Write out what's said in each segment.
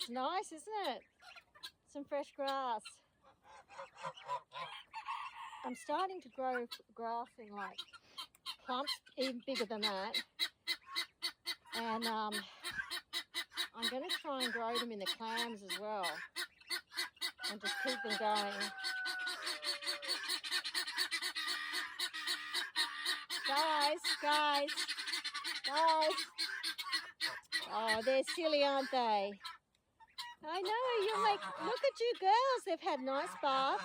It's nice, isn't it? Some fresh grass. I'm starting to grow grass in like clumps, even bigger than that. And I'm going to try and grow them in the clams as well. And just keep them going. Guys. Oh, they're silly, aren't they? I know, look at you girls. They've had nice baths.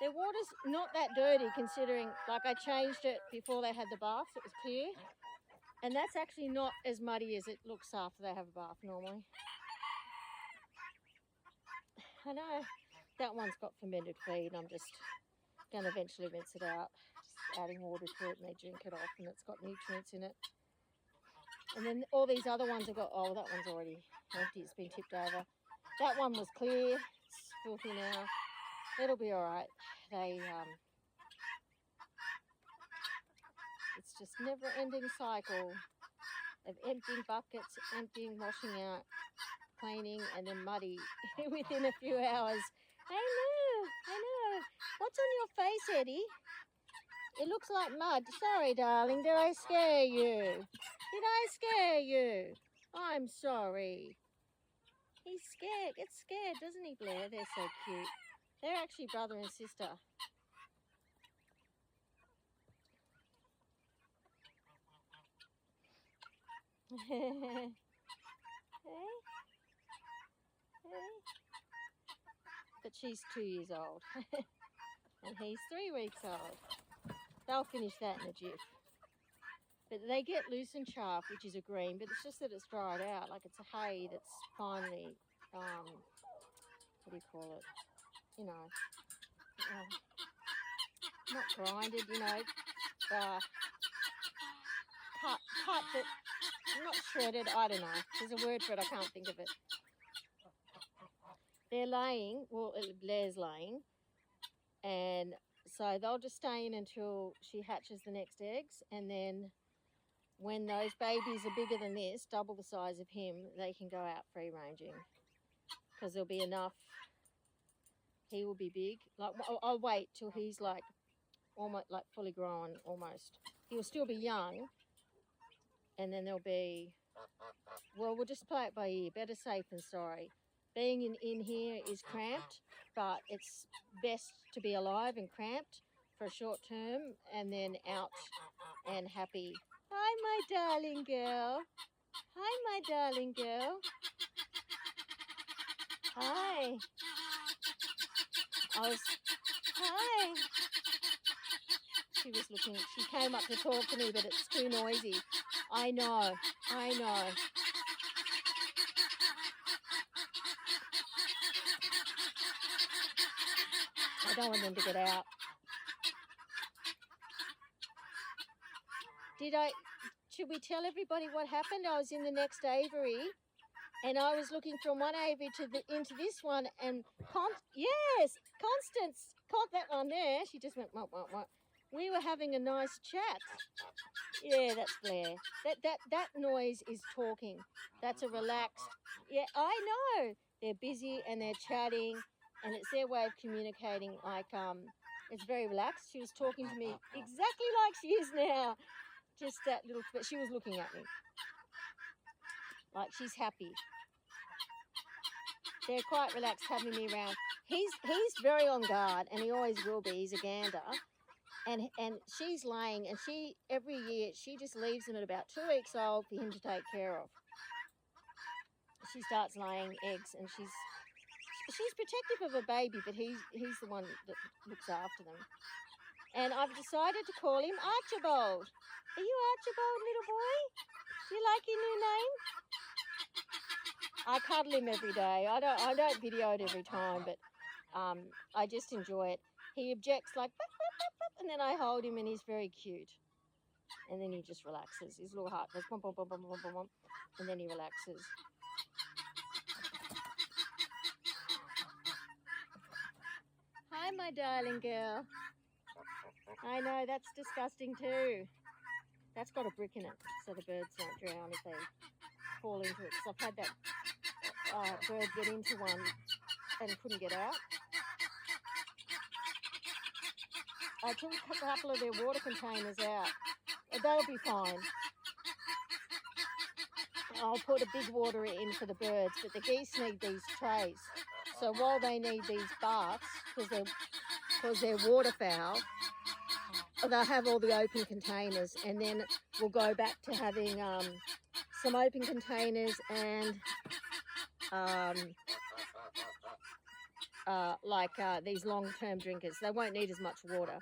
Their water's not that dirty considering, like, I changed it before they had the baths. It was clear. And that's actually not as muddy as it looks after they have a bath normally. I know that one's got fermented feed. I'm just going to eventually rinse it out. Just adding water to it and they drink it off and it's got nutrients in it. And then all these other ones have got, oh, that one's already empty. It's been tipped over. That one was clear. It's filthy now. It'll be all right. It's just never-ending cycle of emptying buckets, emptying, washing out, cleaning, and then muddy within a few hours. I know. What's on your face, Eddie? It looks like mud. Sorry, darling. Did I scare you? I'm sorry. He's scared. Gets scared, doesn't he, Blair? They're so cute. They're actually brother and sister. Hey. But she's 2 years old. And he's 3 weeks old. They'll finish that in a jiff. But they get lucerne chaff, which is a green, but it's just that it's dried out. Like it's a hay that's finally, what do you call it? You know, not grinded, you know, cut, but not shredded. I don't know. There's a word for it. I can't think of it. They're laying, well, Blair's laying, and so they'll just stay in until she hatches the next eggs, and then when those babies are bigger than this, double the size of him, they can go out free ranging because there'll be enough. He will be big. Like I'll wait till he's like almost like fully grown almost. He will still be young, and then there'll be, well, we'll just play it by ear. Better safe than sorry. Being in here is cramped, but it's best to be alive and cramped for a short term and then out and happy. Hi, my darling girl. Hi. Hi. Hi. She was looking, she came up to talk to me, but it's too noisy. I know. I don't want them to get out. Should we tell everybody what happened? I was in the next aviary and I was looking from one aviary into this one and Constance, that one there, she just went, what. We were having a nice chat. Yeah, that's Blair. That noise is talking. That's a relaxed, yeah, I know. They're busy and they're chatting and it's their way of communicating. Like, it's very relaxed. She was talking to me exactly like she is now. Just that little, but she was looking at me. Like she's happy. They're quite relaxed having me around. He's very on guard and he always will be. He's a gander. And she's laying and every year she just leaves him at about 2 weeks old for him to take care of. She starts laying eggs and she's protective of her baby, but he's the one that looks after them. And I've decided to call him Archibald. Are you Archibald, little boy? Do you like your new name? I cuddle him every day. I don't video it every time, but I just enjoy it. He objects like, bop, bop, bop, bop, and then I hold him and he's very cute. And then he just relaxes. His little heart goes bum, bum, bum, bum, bum, bum, bum, and then he relaxes. Hi, my darling girl. I know, that's disgusting too. That's got a brick in it, so the birds don't drown if they fall into it. So I've had that. bird get into one and couldn't get out. I took a couple of their water containers out. They'll be fine. I'll put a big water in for the birds, but the geese need these trays. So while they need these baths, because they're waterfowl, they'll have all the open containers, and then we'll go back to having some open containers and these long-term drinkers. They won't need as much water.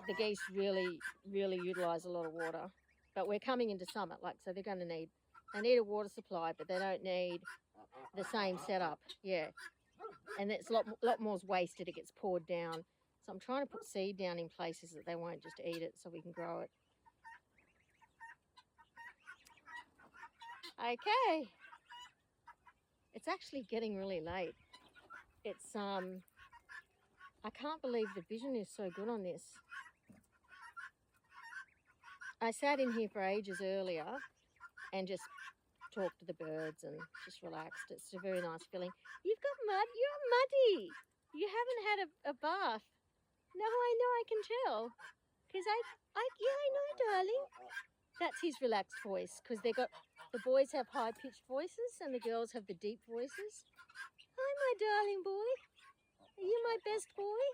The geese really utilise a lot of water, but we're coming into summer, so they need a water supply, but they don't need the same setup. Yeah, and it's a lot more wasted. It gets poured down. So I'm trying to put seed down in places that they won't just eat it, so we can grow it. Okay, it's actually getting really late. It's I can't believe the vision is so good on this. I sat in here for ages earlier and just talked to the birds and just relaxed. It's a very nice feeling. You've got mud. You're muddy. You haven't had a bath. No, I know. I can tell. Because I know, darling. That's his relaxed voice. Because the boys have high-pitched voices and the girls have the deep voices. Hi, my darling boy. Are you my best boy?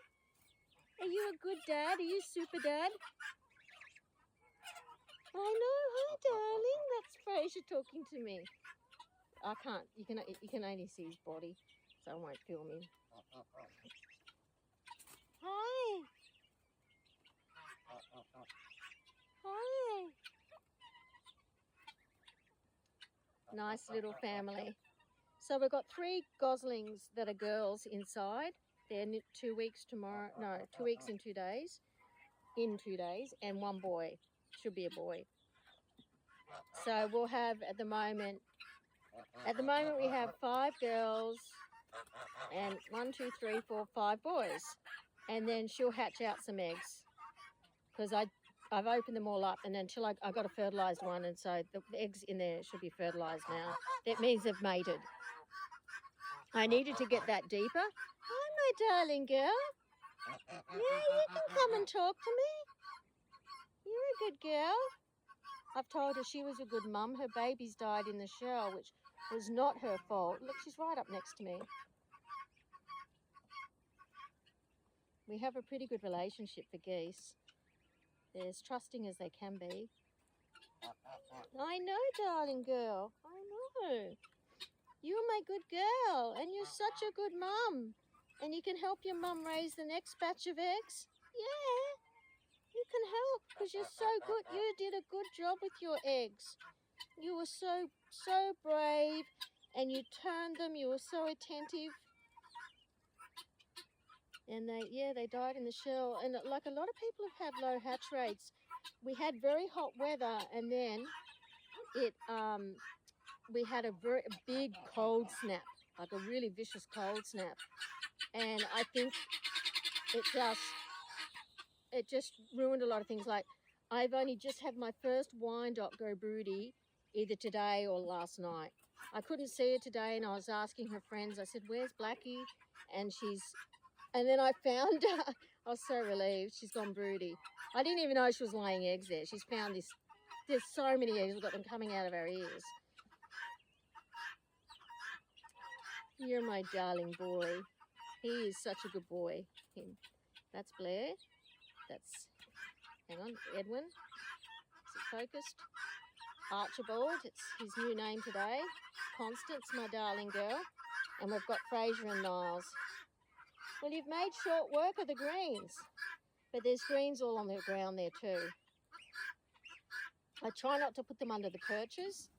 Are you a good dad? Are you super dad? I know. Hi, darling. That's Fraser talking to me. I can't. You can only see his body, so I won't film him. Hi. Hi. Nice little family. So we've got 3 goslings that are girls inside. They're 2 weeks tomorrow. No, 2 weeks in 2 days. In 2 days, and 1 boy. Should be a boy. So we'll have at the moment we have 5 girls and 1, 2, 3, 4, 5 boys, and then she'll hatch out some eggs because I've opened them all up, and until I got a fertilised one, and so the eggs in there should be fertilised now. That means they've mated. I needed to get that deeper. Hi, my darling girl. Yeah, you can come and talk to me. You're a good girl. I've told her she was a good mum. Her babies died in the shell, which was not her fault. Look, she's right up next to me. We have a pretty good relationship for geese. They're as trusting as they can be. I know, darling girl. I know. You're my good girl, and you're such a good mum. And you can help your mum raise the next batch of eggs. Yeah. You can help because you're so good. You did a good job with your eggs. You were so brave, and you turned them. You were so attentive. And they died in the shell. And like a lot of people have had low hatch rates. We had very hot weather, and then we had a very big cold snap, like a really vicious cold snap. And I think it just ruined a lot of things. Like, I've only just had my first Wyandotte go broody either today or last night. I couldn't see her today, and I was asking her friends. I said, "Where's Blackie?" And then I found her. I was so relieved. She's gone broody. I didn't even know she was laying eggs there. She's found this. There's so many eggs. We've got them coming out of our ears. You're my darling boy. He is such a good boy. Him. That's Blair. Hang on, Edwin. Is it focused? Archibald, it's his new name today. Constance, my darling girl. And we've got Fraser and Niles. Well, you've made short work of the greens. But there's greens all on the ground there too. I try not to put them under the perches.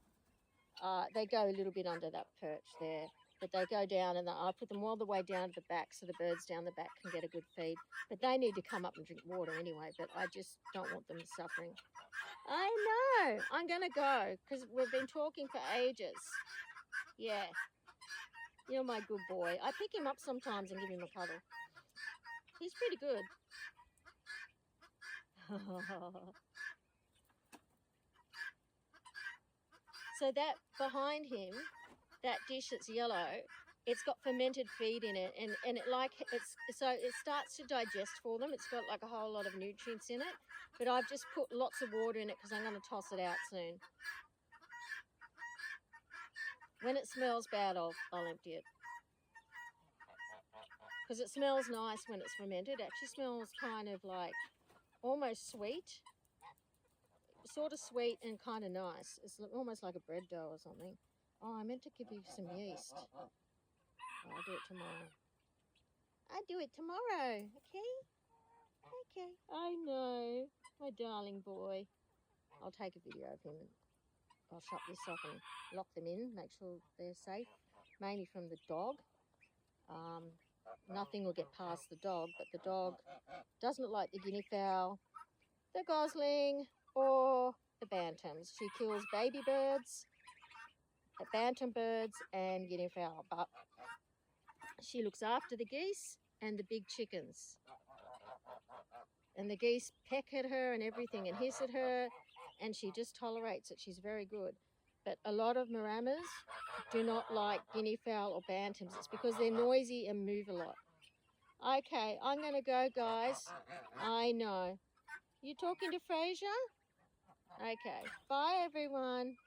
They go a little bit under that perch there. But they go down, and I put them all the way down to the back so the birds down the back can get a good feed. But they need to come up and drink water anyway, but I just don't want them suffering. I know. I'm going to go because we've been talking for ages. Yeah. You're my good boy. I pick him up sometimes and give him a cuddle. He's pretty good. So that behind him that dish that's yellow, it's got fermented feed in it, and so it starts to digest for them. It's got like a whole lot of nutrients in it, but I've just put lots of water in it because I'm going to toss it out soon. When it smells bad, I'll empty it, because it smells nice when it's fermented. It actually smells kind of like almost sweet, sort of sweet and kind of nice. It's almost like a bread dough or something. Oh, I meant to give you some yeast. Oh, I'll do it tomorrow. I'll do it tomorrow, okay? Okay, I know. My darling boy. I'll take a video of him and I'll shut this off and lock them in, make sure they're safe, mainly from the dog. Nothing will get past the dog, but the dog doesn't like the guinea fowl, the gosling, or the bantams. She kills baby birds, bantam birds, and guinea fowl, but she looks after the geese and the big chickens. And the geese peck at her and everything and hiss at her, and she just tolerates it. She's very good. But a lot of maramas do not like guinea fowl or bantams. It's because they're noisy and move a lot. Okay, I'm going to go, guys. I know. You talking to Frasier? Okay. Bye, everyone.